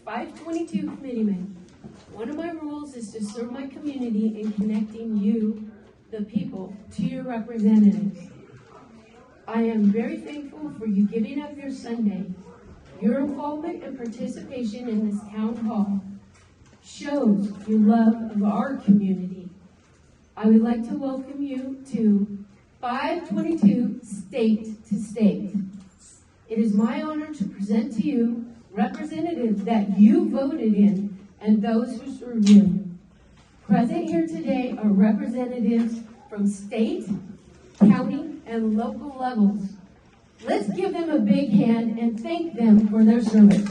522 committeeman. One of my rules is to serve my community in connecting you, the people, to your representatives. I am very thankful for you giving up your Sunday. Your involvement and participation in this town hall shows your love of our community. I would like to welcome you to 522 State to State. It is my honor to present to you representatives that you voted in and those who serve you. Present here today are representatives from state, county, and local levels. Let's give them a big hand and thank them for their service.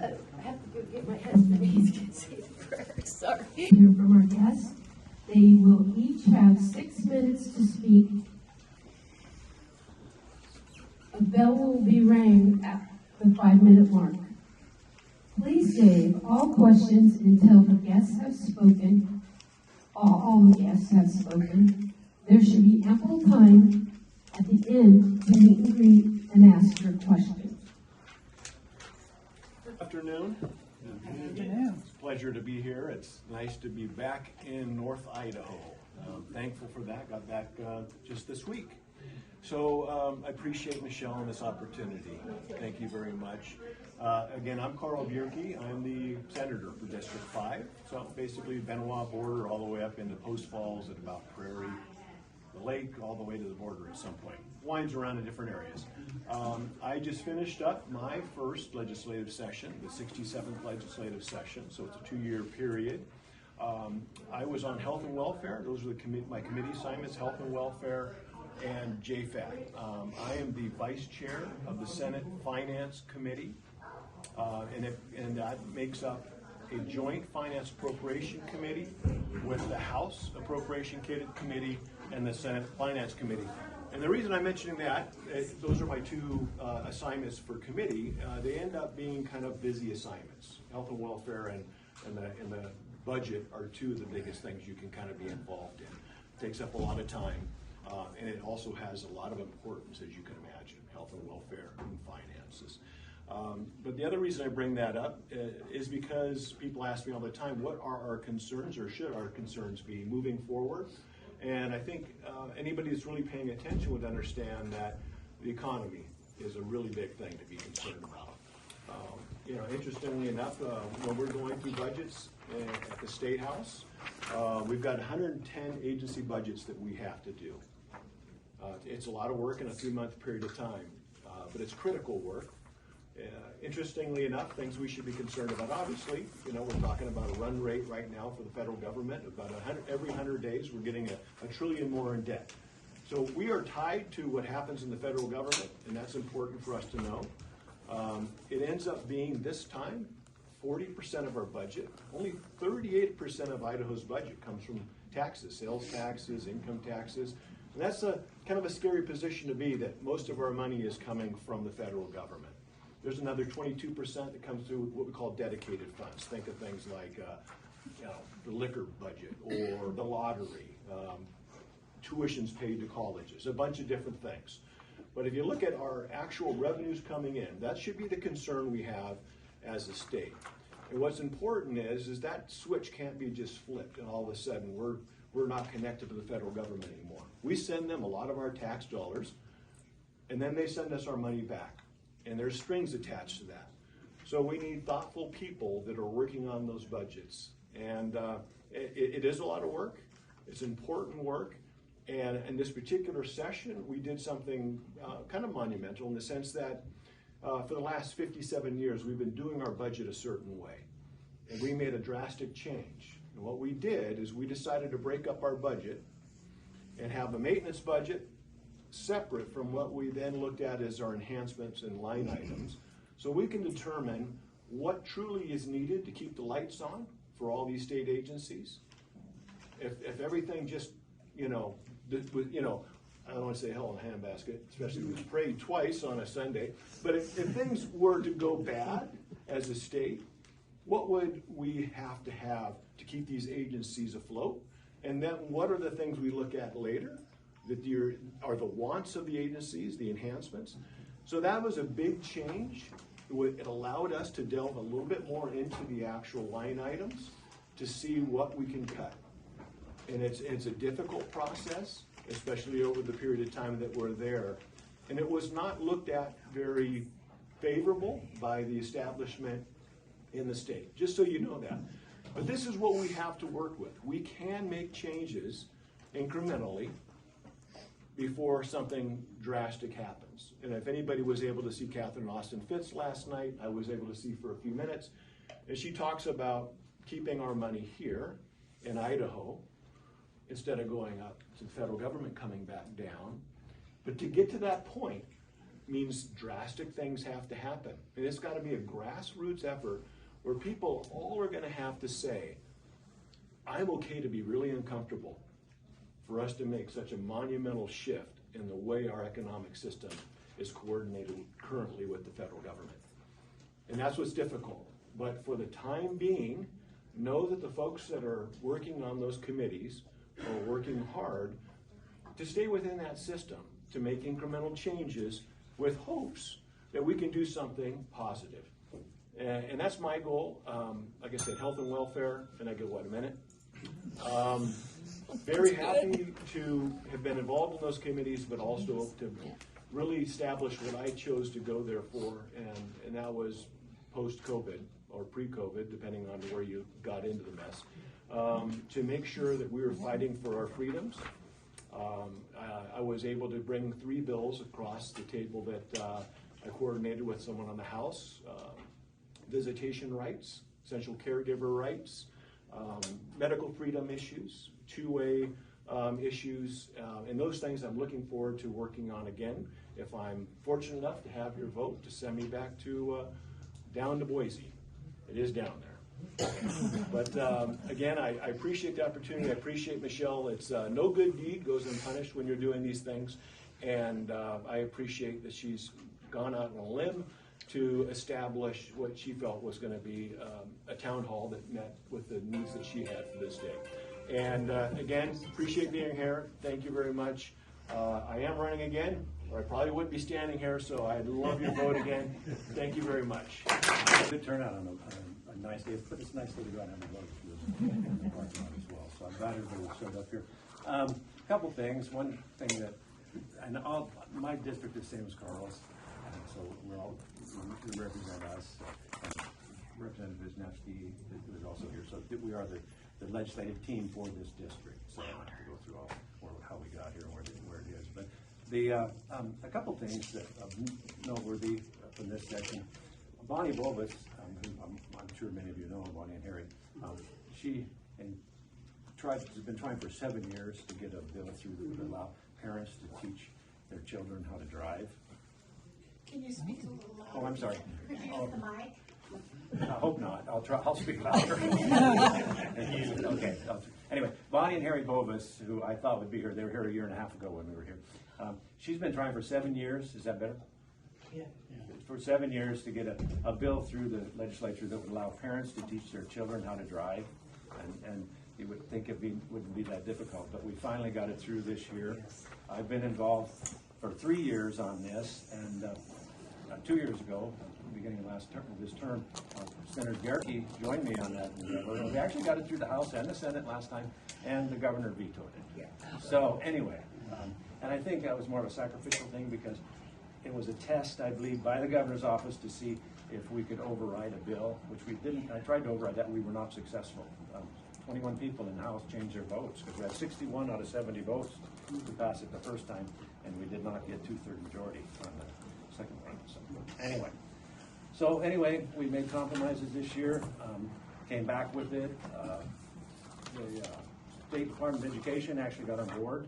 I have to go get my husband. He's going to say the prayer. Sorry. Hear from our guests. They will each have 6 minutes to speak. A bell will be rang at the 5-minute mark. Please save all questions until the guests have spoken. All the guests have spoken. There should be ample time at the end to meet and greet and ask your questions. Good afternoon. It's a pleasure to be here. It's nice to be back in North Idaho. I'm thankful for that. Got back just this week. So I appreciate Michelle and this opportunity. Thank you very much. Again, I'm Bjerke. I'm the senator for District 5. So basically Benoit border all the way up into Post Falls at about Prairie, the lake, all the way to the border at some point. Winds around in different areas. I just finished up my first legislative session, the 67th legislative session, so it's a 2-year period. I was on health and welfare. Those were my committee assignments, health and welfare, and JFAC. I am the vice chair of the Senate Finance Committee, and that makes up a joint Finance Appropriation Committee with the House Appropriation Committee and the Senate Finance Committee. And the reason I'm mentioning that, those are my 2 assignments for committee. They end up being kind of busy assignments. Health and welfare and the budget are 2 of the biggest things you can kind of be involved in. It takes up a lot of time. And it also has a lot of importance, as you can imagine, health and welfare and finances. But the other reason I bring that up is because people ask me all the time, what are our concerns, or should our concerns be moving forward? And I think anybody that's really paying attention would understand that the economy is a really big thing to be concerned about. Interestingly enough, when we're going through budgets at the State House, we've got 110 agency budgets that we have to do. It's a lot of work in a 3-month period of time, but it's critical work. Interestingly enough, things we should be concerned about. Obviously, we're talking about a run rate right now for the federal government. About every 100 days, we're getting a trillion more in debt. So we are tied to what happens in the federal government, and that's important for us to know. It ends up being, this time, 40% of our budget. Only 38% of Idaho's budget comes from taxes, sales taxes, income taxes. And that's kind of a scary position to be, that most of our money is coming from the federal government. There's another 22% that comes through what we call dedicated funds. Think of things like the liquor budget or the lottery, tuitions paid to colleges, a bunch of different things. But if you look at our actual revenues coming in, that should be the concern we have as a state. And what's important is that switch can't be just flipped and all of a sudden we're not connected to the federal government anymore. We send them a lot of our tax dollars, and then they send us our money back. And there's strings attached to that. So we need thoughtful people that are working on those budgets. And it is a lot of work. It's important work. And in this particular session, we did something kind of monumental in the sense that for the last 57 years, we've been doing our budget a certain way. And we made a drastic change. And what we did is we decided to break up our budget and have a maintenance budget separate from what we then looked at as our enhancements and line items, so we can determine what truly is needed to keep the lights on for all these state agencies. If everything just, I don't want to say hell in a handbasket, especially if we prayed twice on a Sunday, but if things were to go bad as a state, what would we have to keep these agencies afloat? And then what are the things we look at later that are the wants of the agencies, the enhancements. So that was a big change. It allowed us to delve a little bit more into the actual line items to see what we can cut. And it's a difficult process, especially over the period of time that we're there. And it was not looked at very favorable by the establishment in the state, just so you know that. But this is what we have to work with. We can make changes incrementally before something drastic happens. And if anybody was able to see Catherine Austin Fitz last night, I was able to see for a few minutes, and she talks about keeping our money here in Idaho instead of going up to the federal government coming back down. But to get to that point means drastic things have to happen. And it's got to be a grassroots effort where people all are going to have to say, I'm okay to be really uncomfortable for us to make such a monumental shift in the way our economic system is coordinated currently with the federal government. And that's what's difficult. But for the time being, know that the folks that are working on those committees are working hard to stay within that system, to make incremental changes with hopes that we can do something positive. And that's my goal. Like I said, health and welfare, and I get what, a minute? Very happy to have been involved in those committees, but also to really establish what I chose to go there for, and that was post-COVID or pre-COVID, depending on where you got into the mess, to make sure that we were fighting for our freedoms. I was able to bring 3 bills across the table that I coordinated with someone on the House. Visitation rights, essential caregiver rights, medical freedom issues, two-way issues, and those things I'm looking forward to working on again. If I'm fortunate enough to have your vote to send me back to down to Boise. It is down there. But again, I appreciate the opportunity. I appreciate Michelle. It's no good deed goes unpunished when you're doing these things, and I appreciate that she's gone out on a limb to establish what she felt was going to be a town hall that met with the needs that she had for this day. And again, appreciate being here. Thank you very much. I am running again, or I probably wouldn't be standing here, so I'd love your vote again. Thank you very much. Good turnout on a nice day. It's nice day to go out and have a vote in the parking lot as well. So I'm glad everybody showed up here. A couple things. One thing that, and my district is the same as Carl's. So we're all, you represent us. Representative Wisnewski is also here. So we are the legislative team for this district. So I don't have to go through how we got here and where it is. But a couple things that are noteworthy from this session. Bonnie Bovis, who I'm sure many of you know, Bonnie and Harry, she has been trying for 7 years to get a bill through that would allow parents to teach their children how to drive. Can you speak a little louder? Oh, I'm sorry. Could you use the mic? I hope not. I'll speak louder. Okay. Anyway, Bonnie and Harry Bovis, who I thought would be here, they were here 1.5 years ago when we were here. She's been trying for 7 years. Is that better? Yeah. For 7 years to get a bill through the legislature that would allow parents to teach their children how to drive, and you would think it wouldn't be that difficult, but we finally got it through this year. Yes. I've been involved for 3 years on this, and 2 years ago, beginning of this term, Senator Bjerke joined me on that endeavor. We actually got it through the House and the Senate last time, and the governor vetoed it. Yeah. So anyway, and I think that was more of a sacrificial thing because it was a test, I believe, by the governor's office to see if we could override a bill, which we didn't. I tried to override that. We were not successful. 21 people in the House changed their votes because we had 61 out of 70 votes to pass it the first time, and we did not get 2/3 majority on the second one. So anyway, we made compromises this year, came back with it. The State Department of Education actually got on board.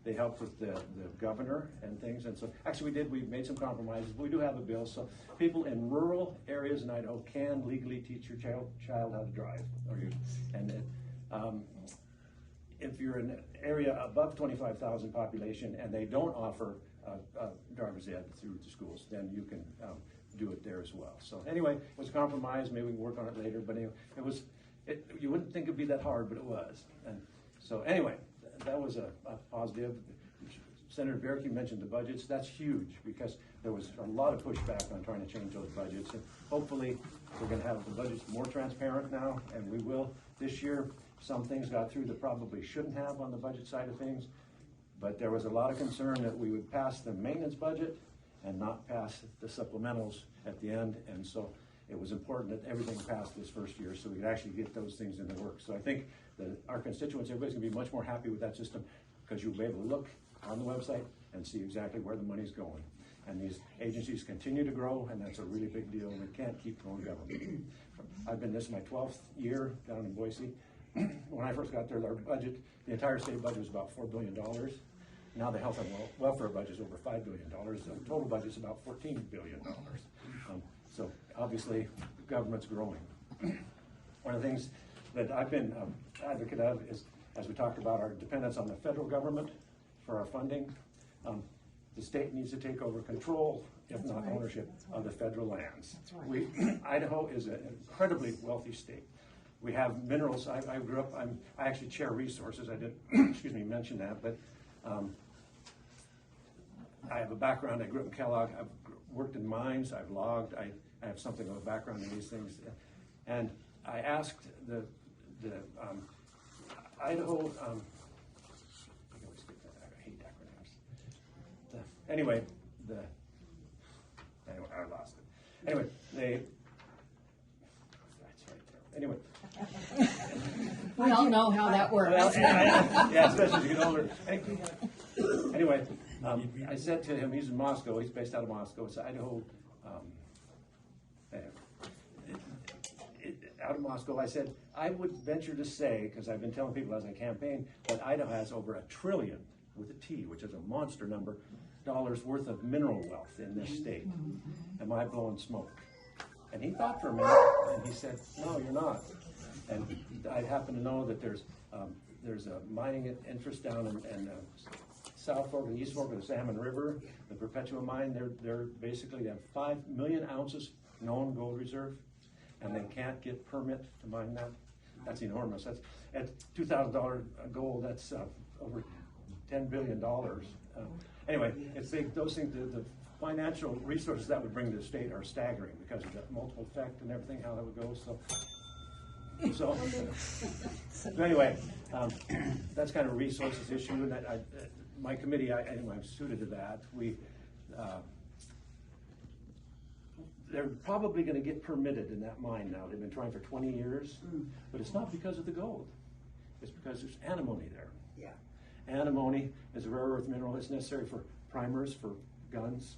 They helped with the governor and things, and so actually we made some compromises. We do have a bill, so people in rural areas in Idaho can legally teach your child how to drive. If you're in an area above 25,000 population and they don't offer driver's ed through the schools, then you can do it there as well. So anyway, it was a compromise. Maybe we can work on it later, but anyway, you wouldn't think it'd be that hard, but it was. And so anyway, that was a positive. Senator Bjerke mentioned the budgets. That's huge because there was a lot of pushback on trying to change those budgets. And hopefully we're going to have the budgets more transparent now, and we will. This year, some things got through that probably shouldn't have on the budget side of things, but there was a lot of concern that we would pass the maintenance budget and not pass the supplementals at the end. And so it was important that everything passed this first year so we could actually get those things into work. So I think that our constituents, everybody's gonna be much more happy with that system because you'll be able to look on the website and see exactly where the money's going. And these agencies continue to grow, and that's a really big deal, and we can't keep growing government. This is my 12th year down in Boise. When I first got there, our budget, the entire state budget was about $4 billion. Now the health and welfare budget is over $5 billion. The total budget is about $14 billion. So obviously, the government's growing. One of the things that I've been an advocate of is, as we talked about, our dependence on the federal government for our funding. The state needs to take over control, if not ownership, of the federal lands. Idaho is an incredibly wealthy state. We have minerals. I grew up, I actually chair resources. I didn't mention that, but I have a background. I grew up in Kellogg. I've worked in mines. I've logged. I have something of a background in these things. And I asked the Idaho, I hate acronyms. Anyway, I lost it. Anyway, that's right there. Anyway. We all know how that works. Yeah, especially as you get older. Anyway, I said to him, he's in Moscow, he's based out of Moscow, it's Idaho, out of Moscow. I said, I would venture to say, because I've been telling people as I campaign, that Idaho has over $1 trillion, with a T, which is a monster number, dollars worth of mineral wealth in this state. Am I blowing smoke? And he thought for a minute, and he said, no, you're not. And I happen to know that there's a mining interest down in South Fork and East Fork of the Salmon River, the Perpetua mine. They're basically, they have 5 million ounces known gold reserve, and they can't get permit to mine that. That's enormous. That's at $2,000 gold. That's over $10 billion. Anyway, it's those things. The financial resources that would bring to the state are staggering because of that multiple effect and everything, how that would go. So anyway, that's kind of a resources issue, and my committee, I'm suited to that. They're probably going to get permitted in that mine now. They've been trying for 20 years, but it's not because of the gold. It's because there's antimony there. Yeah. Antimony is a rare earth mineral. It's necessary for primers for guns,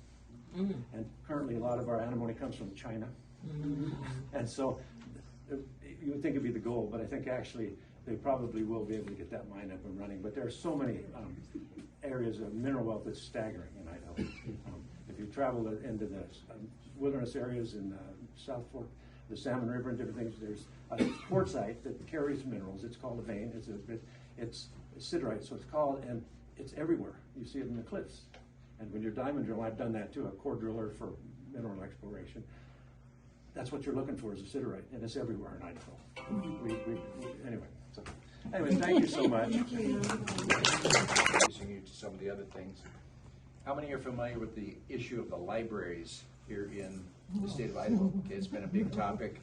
and currently a lot of our antimony comes from China. And so you would think it'd be the gold, but I think actually they probably will be able to get that mine up and running. But there are so many areas of mineral wealth that's staggering in Idaho. If you travel into the wilderness areas in South Fork, the Salmon River and different things, there's a quartzite that carries minerals. It's called a vein. It's siderite, so it's called, and it's everywhere. You see it in the cliffs. And when you're diamond drilling, I've done that too, a core driller for mineral exploration. That's what you're looking for is a siderite, and it's everywhere in Idaho. Anyway, thank you so much. Introducing you to some of the other things. How many are familiar with the issue of the libraries here in the state of Idaho? Okay, it's been a big topic.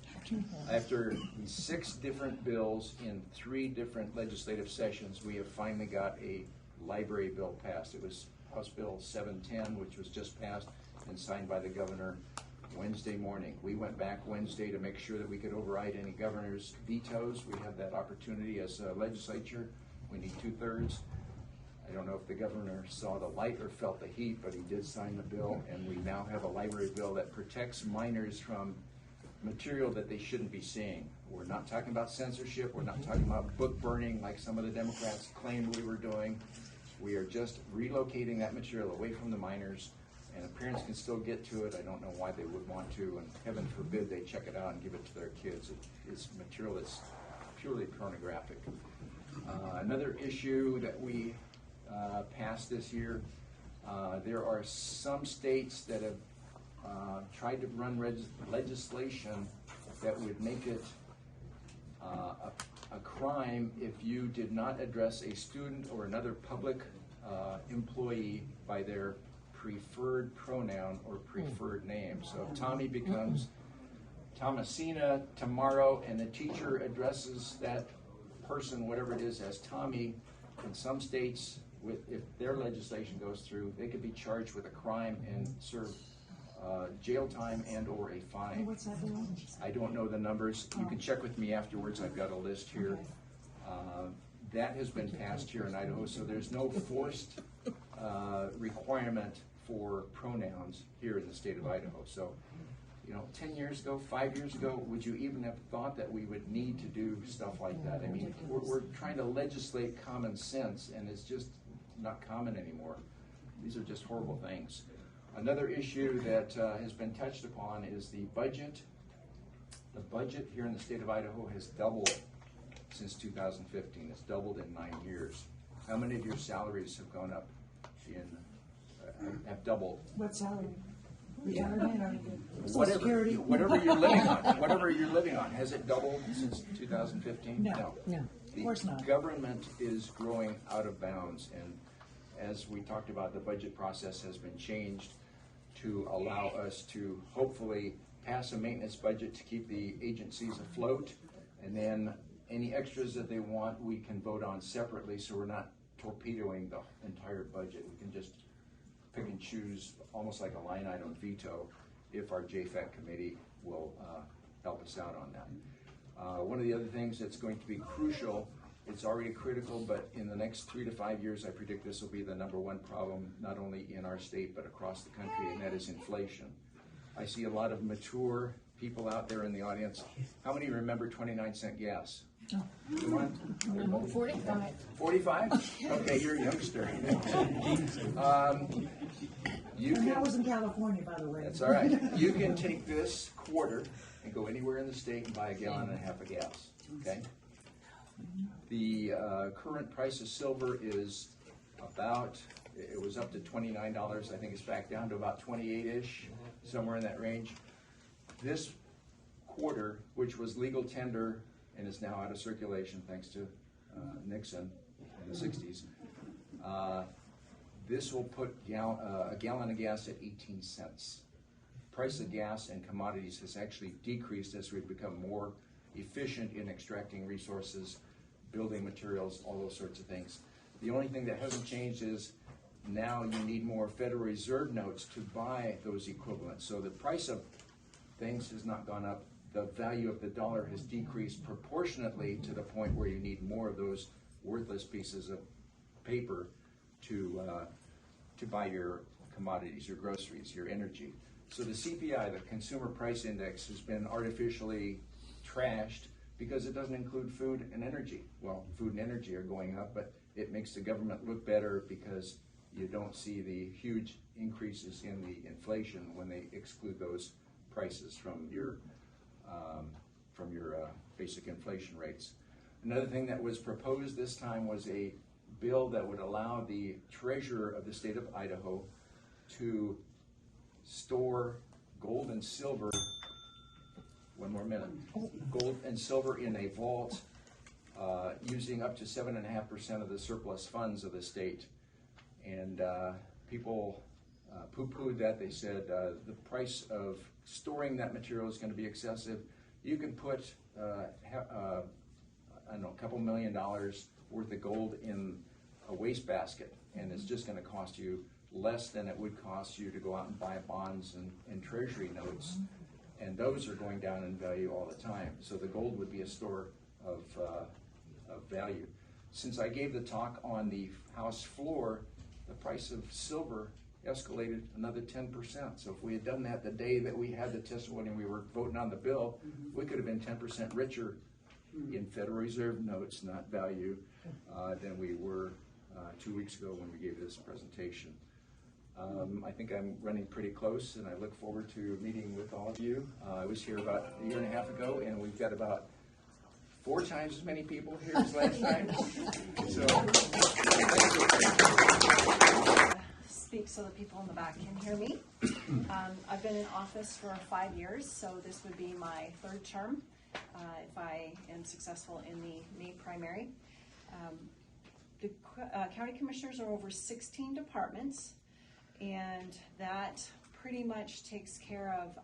After 6 different bills in 3 different legislative sessions, we have finally got a library bill passed. It was House Bill 710, which was just passed and signed by the governor Wednesday morning. We went back Wednesday to make sure that we could override any governor's vetoes. We have that opportunity as a legislature. We need 2/3. I don't know if the governor saw the light or felt the heat, but he did sign the bill, and we now have a library bill that protects minors from material that they shouldn't be seeing. We're not talking about censorship. We're not talking about book burning like some of the Democrats claimed we were doing. We are just relocating that material away from the minors, and parents can still get to it. I don't know why they would want to, and heaven forbid they check it out and give it to their kids. It's material that's purely pornographic. Another issue that we passed this year, there are some states that have tried to run legislation that would make it a crime if you did not address a student or another public employee by their preferred pronoun or preferred name. So if Tommy becomes Thomasina tomorrow and the teacher addresses that person, whatever it is, as Tommy, in some states, if their legislation goes through, they could be charged with a crime and serve jail time and or a fine. What's that doing? I don't know the numbers. You can check with me afterwards. I've got a list here. That has been passed here in Idaho, so there's no forced requirement for pronouns here in the state of Idaho. So, 10 years ago, 5 years ago, would you even have thought that we would need to do stuff like that? I mean, we're trying to legislate common sense, and it's just not common anymore. These are just horrible things. Another issue that has been touched upon is the budget. The budget here in the state of Idaho has doubled since 2015. It's doubled in 9 years. How many of your salaries have gone up have doubled? What salary? Retirement or Social Whatever, Security? whatever you're living on. Whatever you're living on. Has it doubled since 2015? No, of course not. The government is growing out of bounds, and as we talked about, the budget process has been changed to allow us to hopefully pass a maintenance budget to keep the agencies afloat, and then any extras that they want we can vote on separately, so we're not torpedoing the entire budget. We can just pick and choose, almost like a line item veto, if our JFAC committee will help us out on that. One of the other things that's going to be crucial, it's already critical, but in the next 3 to 5 years, I predict this will be the #1 problem, not only in our state, but across the country, and that is inflation. I see a lot of mature people out there in the audience. How many remember 29-cent gas? Come on. 45. 45? Okay, you're a youngster. And that was in California, by the way. That's all right. You can take this quarter and go anywhere in the state and buy a gallon and a half of gas, okay? The current price of silver is about, it was up to $29. I think it's back down to about 28-ish, somewhere in that range. This quarter, which was legal tender and is now out of circulation thanks to Nixon in the 60s, this will put a gallon of gas at 18 cents. Price of gas and commodities has actually decreased as we've become more efficient in extracting resources, building materials, all those sorts of things. The only thing that hasn't changed is now you need more Federal Reserve notes to buy those equivalents. So the price of things has not gone up. The value of the dollar has decreased proportionately to the point where you need more of those worthless pieces of paper to buy your commodities, your groceries, your energy. So the CPI, the Consumer Price Index, has been artificially trashed because it doesn't include food and energy. Well, food and energy are going up, but it makes the government look better because you don't see the huge increases in the inflation when they exclude those prices from your basic inflation rates. Another thing that was proposed this time was a bill that would allow the treasurer of the state of Idaho to store gold and silver, one more minute, gold and silver in a vault using up to 7.5% of the surplus funds of the state. And people poo-pooed that. They said the price of storing that material is going to be excessive. You can put, I don't know, a couple $1 million worth of gold in a wastebasket, and it's just going to cost you less than it would cost you to go out and buy bonds and treasury notes, and those are going down in value all the time. So the gold would be a store of value. Since I gave the talk on the House floor, the price of silver escalated another 10%. So if we had done that the day that we had the testimony and we were voting on the bill, we could have been 10% richer in Federal Reserve notes, not value, than we were 2 weeks ago when we gave this presentation. I think I'm running pretty close, and I look forward to meeting with all of you. I was here about a year and a half ago, and we've got about 4 times as many people here as last time. So, speak so the people in the back can hear me. I've been in office for 5 years, so this would be my 3rd term. if I am successful in the May primary. The county commissioners are over 16 departments, and that pretty much takes care of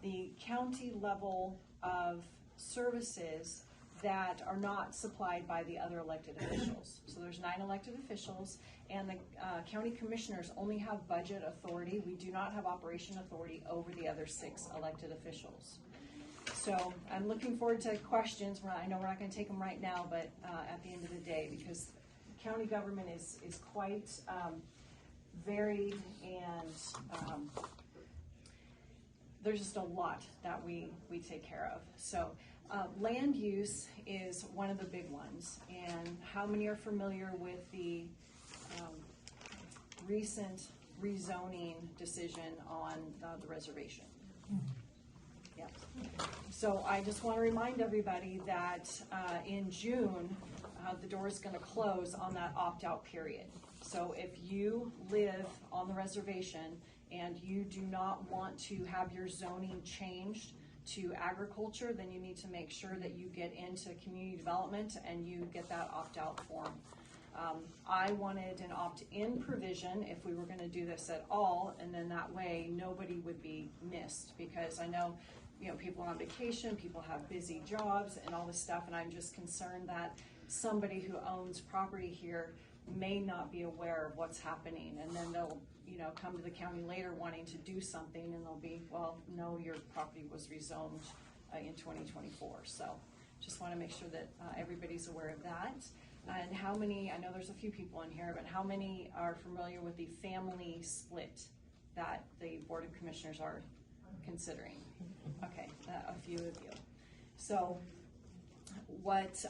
the county level of services that are not supplied by the other elected officials. So there's 9 elected officials, and the county commissioners only have budget authority. We do not have operation authority over the other 6 elected officials. So I'm looking forward to questions. I know we're not going to take them right now, but at the end of the day, because county government is quite varied, and there's just a lot that we take care of. So land use is one of the big ones. And how many are familiar with the recent rezoning decision on the reservation? Yeah. So I just want to remind everybody that in June, the door is going to close on that opt-out period. So if you live on the reservation and you do not want to have your zoning changed to agriculture, then you need to make sure that you get into community development and you get that opt-out form. I wanted an opt-in provision if we were going to do this at all, and then that way nobody would be missed, because I know, people are on vacation, people have busy jobs and all this stuff, and I'm just concerned that somebody who owns property here may not be aware of what's happening, and then they'll come to the county later wanting to do something, and they'll be, well, no, your property was rezoned in 2024. So just want to make sure that everybody's aware of that. And how many, I know there's a few people in here, but how many are familiar with the family split that the Board of Commissioners are considering? Okay, a few of you. So what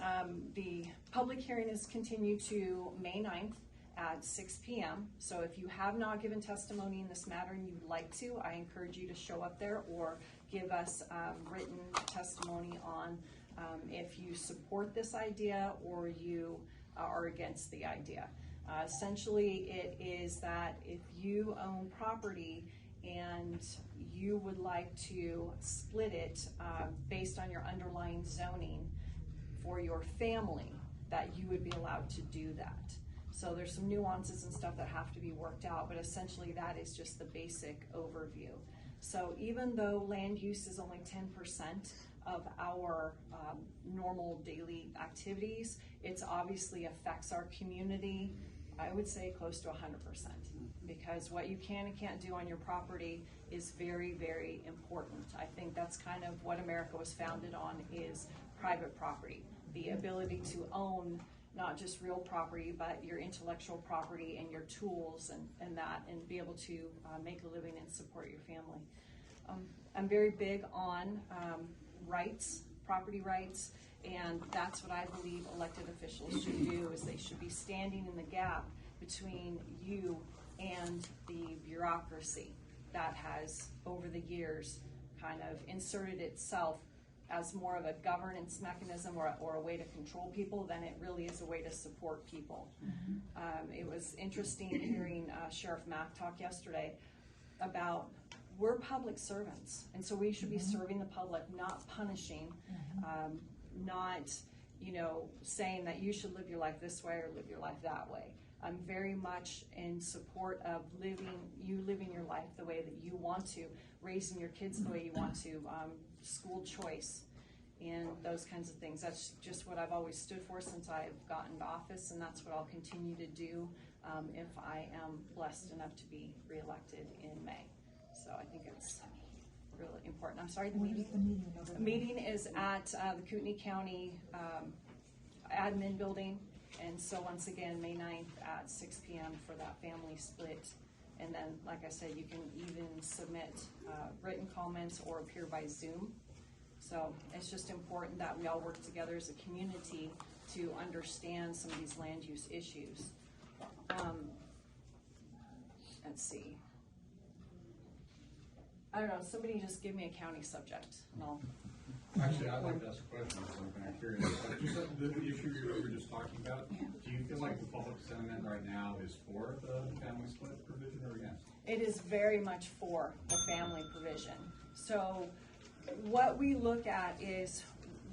the public hearing is continued to May 9th at 6 p.m. So if you have not given testimony in this matter and you'd like to, I encourage you to show up there or give us written testimony on if you support this idea or you are against the idea. Essentially, it is that if you own property and you would like to split it based on your underlying zoning for your family, that you would be allowed to do that. So there's some nuances and stuff that have to be worked out, but essentially that is just the basic overview. So even though land use is only 10% of our normal daily activities, it obviously affects our community, I would say close to 100%, because what you can and can't do on your property is very, very important. I think that's kind of what America was founded on, is private property, the ability to own not just real property, but your intellectual property and your tools and be able to make a living and support your family. I'm very big on rights, property rights, and that's what I believe elected officials should do, is they should be standing in the gap between you and the bureaucracy that has, over the years, kind of inserted itself as more of a governance mechanism or a way to control people than it really is a way to support people. It was interesting hearing Sheriff Mack talk yesterday about, we're public servants, and so we should be serving the public, not punishing, not saying that you should live your life this way or live your life that way. I'm very much in support of living your life the way that you want to, raising your kids the way you want to, school choice, and those kinds of things. That's just what I've always stood for since I've gotten into office, and that's what I'll continue to do if I am blessed enough to be reelected in May. So I think it's really important. I'm sorry, the meeting? The meeting is at the Kootenai County admin building. And so once again, May 9th at 6 p.m. for that family split. And then, like I said, you can even submit written comments or appear by Zoom. So it's just important that we all work together as a community to understand some of these land use issues. Let's see. I don't know, somebody just give me a county subject and I'll... Actually, I'd like to ask a question on something I'm curious about. Just the issue you were just talking about, do you feel like the public sentiment right now is for the family split provision or against? It is very much for the family provision. So what we look at is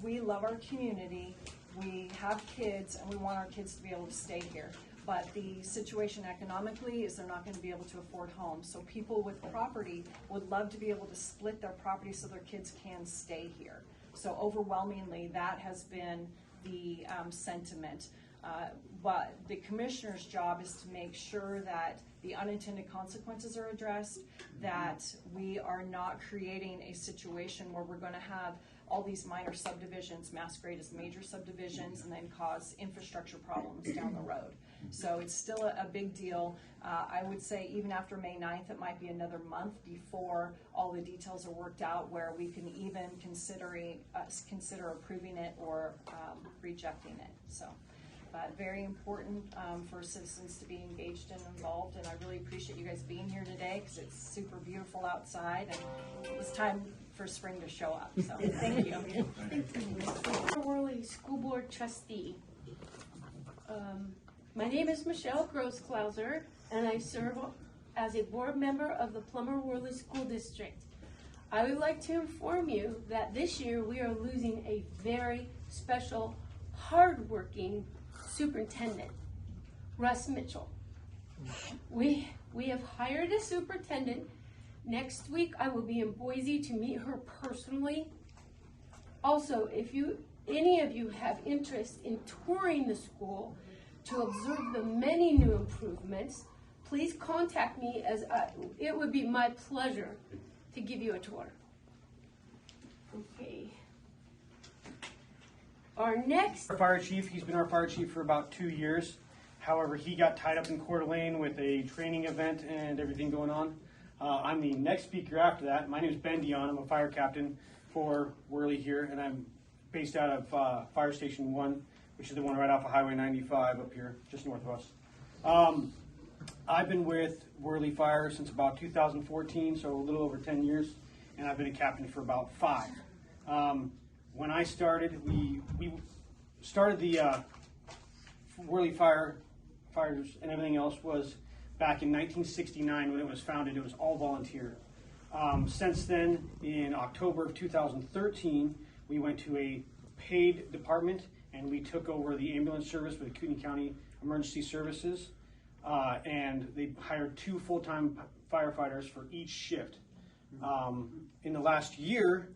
we love our community, we have kids, and we want our kids to be able to stay here. But the situation economically is they're not going to be able to afford homes. So people with property would love to be able to split their property so their kids can stay here. So overwhelmingly, that has been the sentiment. But the commissioner's job is to make sure that the unintended consequences are addressed, that we are not creating a situation where we're going to have all these minor subdivisions masquerade as major subdivisions and then cause infrastructure problems down the road. So it's still a big deal. I would say even after May 9th, it might be another month before all the details are worked out where we can even consider approving it or rejecting it. So. But very important for citizens to be engaged and involved, and I really appreciate you guys being here today because it's super beautiful outside and it's time for spring to show up. So thank you. Worley School Board Trustee. My name is Michelle Grossglauser, and I serve as a board member of the Plummer-Worley School District. I would like to inform you that this year we are losing a very special, hardworking superintendent, Russ Mitchell. We have hired a superintendent. Next week I will be in Boise to meet her personally. Also, if any of you have interest in touring the school to observe the many new improvements, please contact me as it would be my pleasure to give you a tour. Okay. Our next fire chief, he's been our fire chief for about 2 years. However, he got tied up in Coeur d'Alene with a training event and everything going on. I'm the next speaker after that. My name is Dion. I'm a fire captain for Worley here, and I'm based out of Fire Station 1, which is the one right off of Highway 95 up here, just north of us. I've been with Worley Fire since about 2014, so a little over 10 years, and I've been a captain for about 5. When I started, we started the Worley Fires and everything else was back in 1969 when it was founded. It was all volunteer. Since then, in October of 2013, we went to a paid department and we took over the ambulance service with Kootenai County Emergency Services, and they hired 2 full-time firefighters for each shift. In the last year,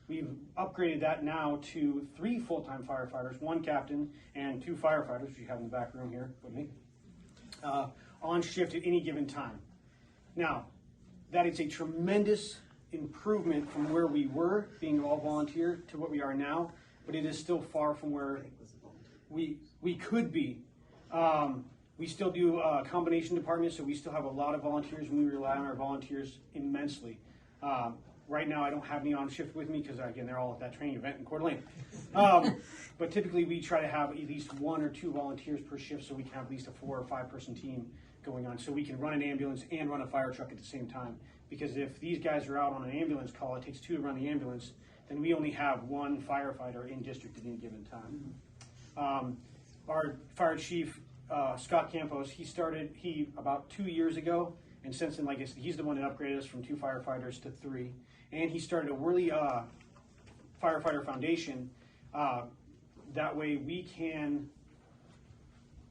we've upgraded that now to 3 full-time firefighters, 1 captain, and 2 firefighters, which you have in the back room here with me, on shift at any given time. Now, that is a tremendous improvement from where we were, being all volunteer, to what we are now, but it is still far from where we could be. We still do a combination department, so we still have a lot of volunteers, and we rely on our volunteers immensely. Right now, I don't have any on shift with me because, again, they're all at that training event in Coeur d'Alene. But typically, we try to have at least 1 or 2 volunteers per shift so we can have at least a 4 or 5 person team going on, so we can run an ambulance and run a fire truck at the same time. Because if these guys are out on an ambulance call, it takes 2 to run the ambulance, then we only have 1 firefighter in district at any given time. Our fire chief, Scott Campos, he about 2 years ago, and since then, like I said, he's the one that upgraded us from 2 firefighters to 3. And he started a Worley Firefighter Foundation. That way we can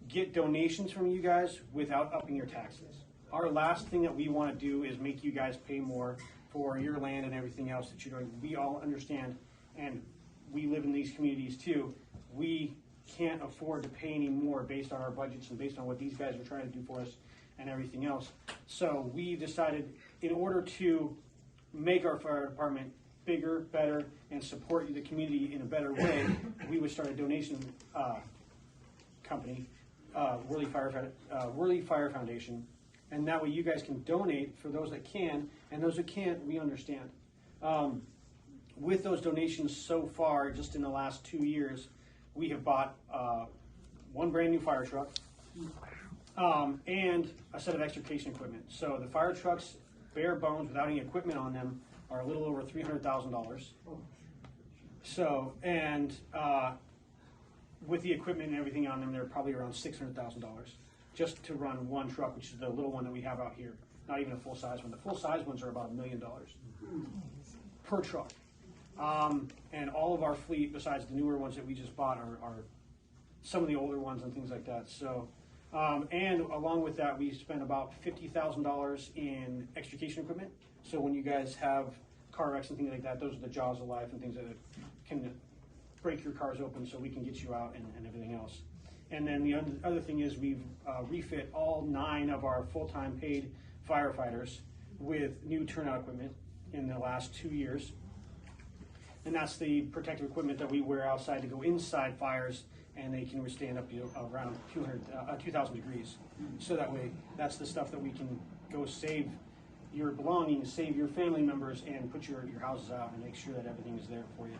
get donations from you guys without upping your taxes. Our last thing that we want to do is make you guys pay more for your land and everything else that you're doing. We all understand, and we live in these communities too. We can't afford to pay any more based on our budgets and based on what these guys are trying to do for us and everything else. So we decided, in order to make our fire department bigger, better, and support the community in a better way, we would start a donation company, Worley Fire Foundation, and that way you guys can donate for those that can, and those that can't, we understand. With those donations so far, just in the last 2 years, we have bought 1 brand new fire truck and a set of extrication equipment. So the fire trucks, bare bones, without any equipment on them, are a little over $300,000. So, and with the equipment and everything on them, they're probably around $600,000 just to run 1 truck, which is the little one that we have out here. Not even a full-size one. The full-size ones are about $1 million per truck. And all of our fleet, besides the newer ones that we just bought, are some of the older ones and things like that. So, and along with that, we spent about $50,000 in extrication equipment. So when you guys have car wrecks and things like that, those are the jaws of life and things that can break your cars open so we can get you out and everything else. And then the other thing is we've refit all 9 of our full-time paid firefighters with new turnout equipment in the last 2 years. And that's the protective equipment that we wear outside to go inside fires, and they can withstand up to around 2,000 degrees. So that way, that's the stuff that we can go save your belongings, save your family members, and put your houses out and make sure that everything is there for you.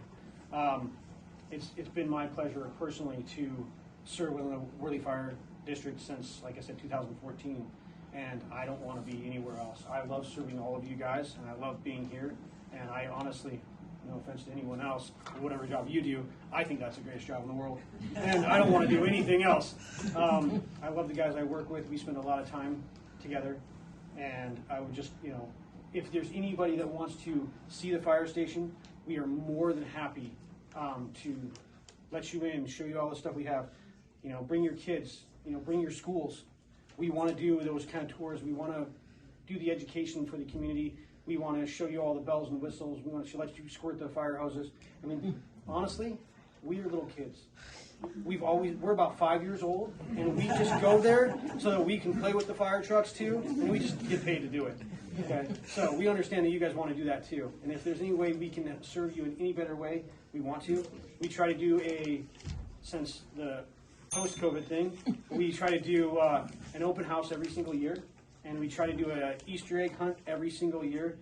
It's been my pleasure personally to serve within the Worley Fire District since, like I said, 2014, and I don't want to be anywhere else. I love serving all of you guys, and I love being here, and I honestly, no offense to anyone else, whatever job you do, I think that's the greatest job in the world, and I don't want to do anything else. I love the guys I work with. We spend a lot of time together, and I would just, if there's anybody that wants to see the fire station, we are more than happy to let you in, show you all the stuff we have. Bring your kids, bring your schools. We want to do those kind of tours. We want to do the education for the community. We want to show you all the bells and whistles. We want to let you squirt the fire hoses. I mean, honestly, we are little kids. We're about 5 years old, and we just go there so that we can play with the fire trucks too, and we just get paid to do it. Okay, so we understand that you guys want to do that too, and if there's any way we can serve you in any better way, we want to. We try to do since the post-COVID thing, we try to do an open house every single year, and we try to do an Easter egg hunt every single year.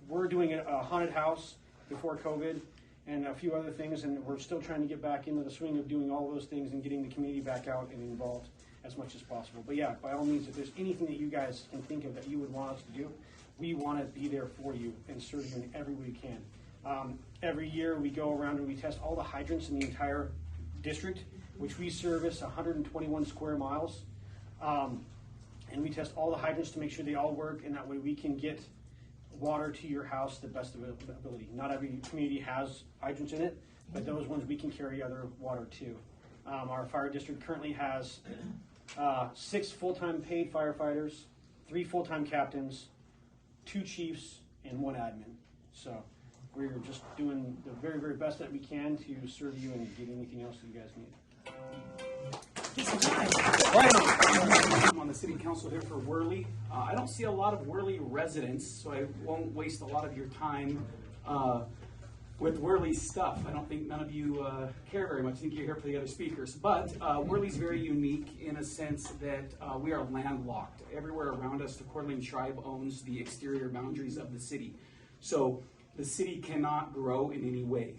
We're doing a haunted house before COVID and a few other things, and we're still trying to get back into the swing of doing all those things and getting the community back out and involved as much as possible. But yeah, by all means, if there's anything that you guys can think of that you would want us to do, we want to be there for you and serve you in every way we can. Every year we go around and we test all the hydrants in the entire district, which we service 121 square miles. And we test all the hydrants to make sure they all work, and that way we can get water to your house the best of ability. Not every community has hydrants in it, but those ones we can carry other water to. Our fire district currently has 6 full-time paid firefighters, 3 full-time captains, 2 chiefs, and 1 admin. So we're just doing the very, very best that we can to serve you and get anything else that you guys need. I'm on the city council here for Worley. I don't see a lot of Worley residents, so I won't waste a lot of your time with Worley stuff. I don't think none of you care very much. I think you're here for the other speakers. But Worley's very unique in a sense that we are landlocked. Everywhere around us, the Coeur d'Alene tribe owns the exterior boundaries of the city. So the city cannot grow in any way.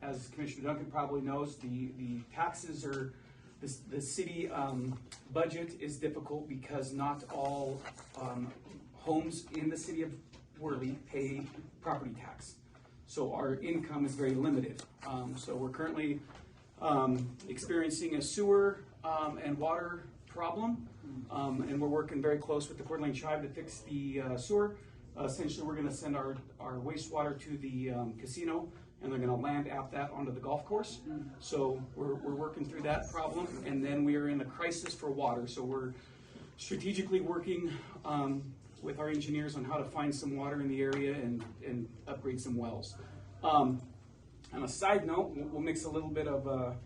As Commissioner Duncan probably knows, the taxes are, the city budget is difficult because not all homes in the city of Worley pay property tax. So our income is very limited. So we're currently experiencing a sewer and water problem, and we're working very close with the Coeur d'Alene tribe to fix the sewer. Essentially, we're going to send our wastewater to the casino, and they're going to land that onto the golf course. So we're working through that problem, and then we are in a crisis for water. So we're strategically working with our engineers on how to find some water in the area and upgrade some wells. On a side note, we'll mix a little bit of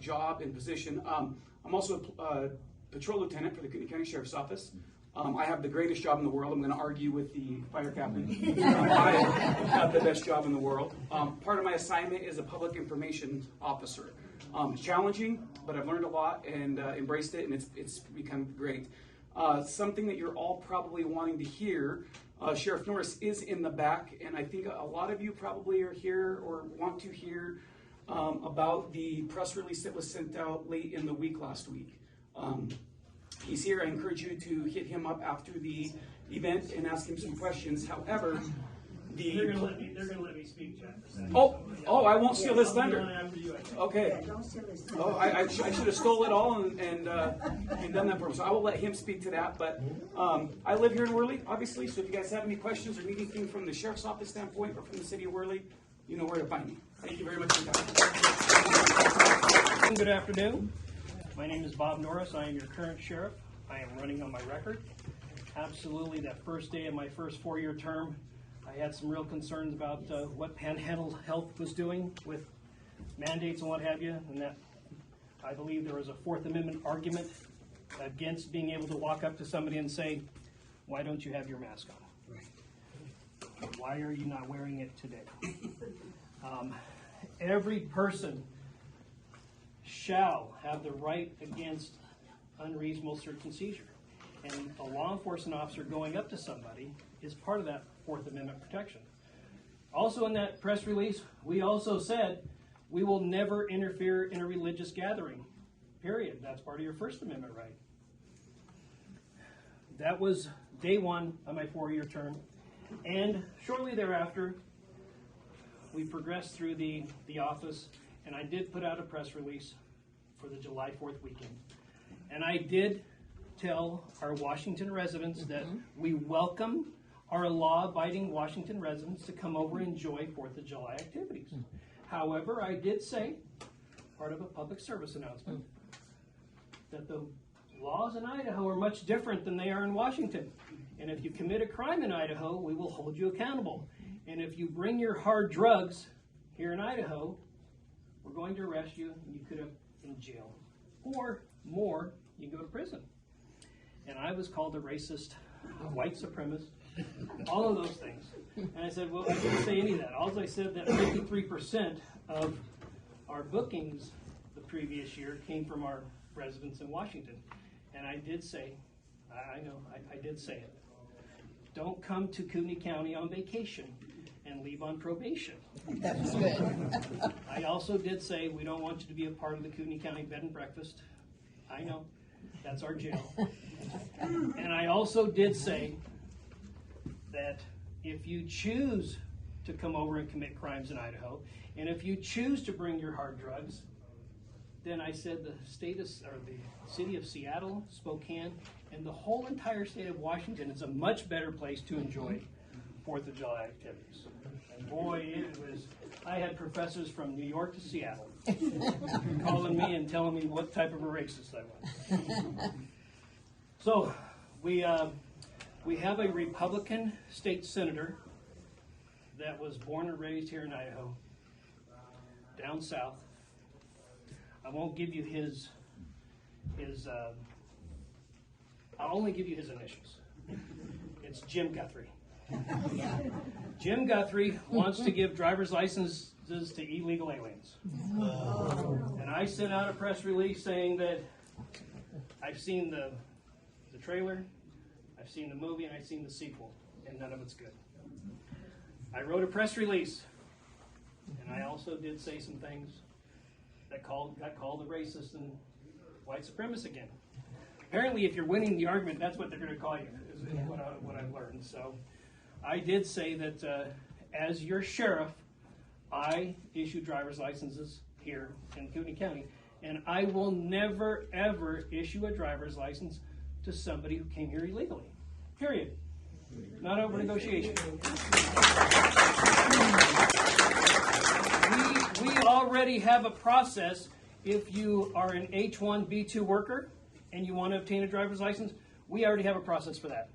job and position. I'm also a patrol lieutenant for the Kootenai County Sheriff's Office. I have the greatest job in the world. I'm going to argue with the fire captain. I have the best job in the world. Part of my assignment is a public information officer. It's challenging, but I've learned a lot and embraced it, and it's become great. Something that you're all probably wanting to hear, Sheriff Norris is in the back, and I think a lot of you probably are here or want to hear about the press release that was sent out late in the week last week. He's here. I encourage you to hit him up after the event and ask him some questions. However, They're gonna let me speak, Chad. Oh, I won't steal this thunder. After you, Okay. Oh, I should have stole it all and done that for him. So I will let him speak to that. But I live here in Worley, obviously. So if you guys have any questions or need anything from the sheriff's office standpoint or from the city of Worley, you know where to find me. Thank you very much for your time. Good afternoon. My name is Bob Norris. I am your current sheriff. I am running on my record. Absolutely, that first day of my first 4-year term, I had some real concerns about what Panhandle Health was doing with mandates and what have you, and that I believe there was a Fourth Amendment argument against being able to walk up to somebody and say, why don't you have your mask on? Why are you not wearing it today? Every person shall have the right against unreasonable search and seizure. And a law enforcement officer going up to somebody is part of that Fourth Amendment protection. Also in that press release, we also said we will never interfere in a religious gathering, period. That's part of your First Amendment right. That was day one of my 4-year term. And shortly thereafter, we progressed through the office, and I did put out a press release for the July 4th weekend. And I did tell our Washington residents that we welcome our law-abiding Washington residents to come over and enjoy 4th of July activities. However, I did say, part of a public service announcement, that the laws in Idaho are much different than they are in Washington. And if you commit a crime in Idaho, we will hold you accountable. And if you bring your hard drugs here in Idaho, we're going to arrest you, and you could have in jail. Or more, you can go to prison. And I was called a racist, a white supremacist, all of those things. And I said, well, I didn't say any of that. All I said that 53% of our bookings the previous year came from our residents in Washington. And I did say, I did say it. Don't come to Kootenai County on vacation and leave on probation. That was good. I also did say we don't want you to be a part of the Kootenai County bed and breakfast. I know, that's our jail. And I also did say that if you choose to come over and commit crimes in Idaho, and if you choose to bring your hard drugs, then I said the city of Seattle, Spokane, and the whole entire state of Washington is a much better place to enjoy 4th of July activities. And boy, I had professors from New York to Seattle calling me and telling me what type of a racist I was. So we have a Republican state senator that was born and raised here in Idaho, down south. I won't give you his I'll only give you his initials. It's Jim Guthrie. Jim Guthrie wants to give driver's licenses to illegal aliens. And I sent out a press release saying that I've seen the trailer, I've seen the movie, and I've seen the sequel, and none of it's good. I wrote a press release, and I also did say some things that got called a racist and white supremacist again. Apparently, if you're winning the argument, that's what they're going to call you, is what I've learned. So I did say that as your sheriff, I issue driver's licenses here in Kootenai County, and I will never, ever issue a driver's license to somebody who came here illegally. Period. Not over negotiation. We already have a process. If you are an H-1B2 worker and you want to obtain a driver's license, we already have a process for that.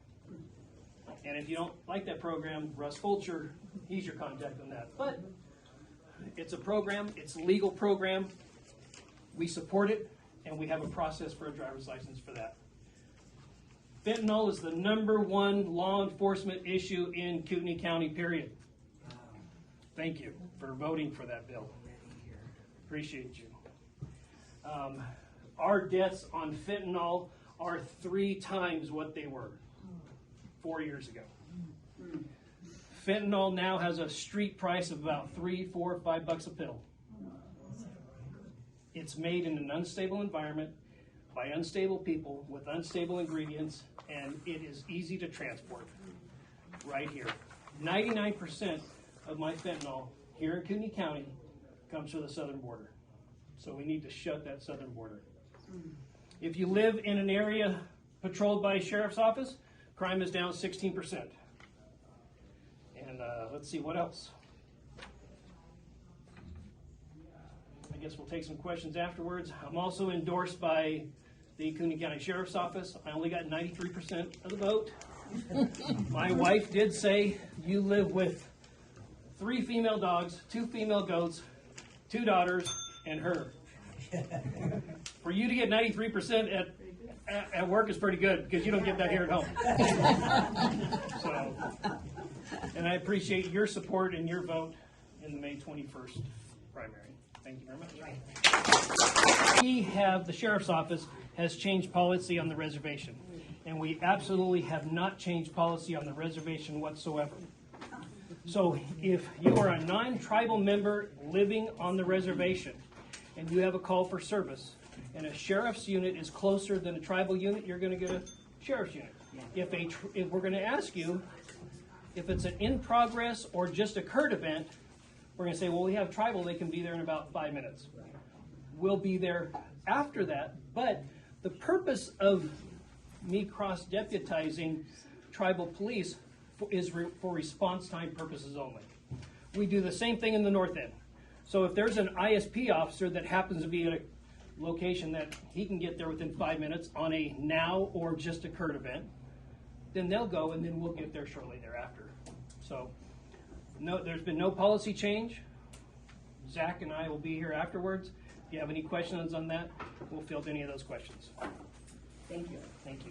And if you don't like that program, Russ Fulcher, he's your contact on that. But it's a program, it's a legal program. We support it, and we have a process for a driver's license for that. Fentanyl is the #1 law enforcement issue in Kootenai County, period. Thank you for voting for that bill. Appreciate you. Our deaths on fentanyl are 3 times what they were 4 years ago. Fentanyl now has a street price of about $3, $4, $5 a pill. It's made in an unstable environment by unstable people with unstable ingredients, and it is easy to transport right here. 99% of my fentanyl here in Kootenai County comes from the southern border. So we need to shut that southern border. If you live in an area patrolled by a sheriff's office, crime is down 16%. And let's see what else. I guess we'll take some questions afterwards. I'm also endorsed by the Kootenai County Sheriff's Office. I only got 93% of the vote. My wife did say, you live with 3 female dogs, 2 female goats, 2 daughters, and her. For you to get 93% at work is pretty good, because you don't get that here at home. So, and I appreciate your support and your vote in the May 21st primary. Thank you very much. The Sheriff's Office has changed policy on the reservation, and we absolutely have not changed policy on the reservation whatsoever. So if you are a non-tribal member living on the reservation and you have a call for service and a sheriff's unit is closer than a tribal unit, you're going to get a sheriff's unit. If we're going to ask you if it's an in progress or just occurred event, we're going to say, well, we have tribal, they can be there in about 5 minutes. We'll be there after that, but the purpose of me cross-deputizing tribal police is for response time purposes only. We do the same thing in the north end. So if there's an ISP officer that happens to be at a location that he can get there within 5 minutes on a now or just occurred event, then they'll go and then we'll get there shortly thereafter. So no, there's been no policy change. Zach and I will be here afterwards. If you have any questions on that, we'll field any of those questions. Thank you. Thank you.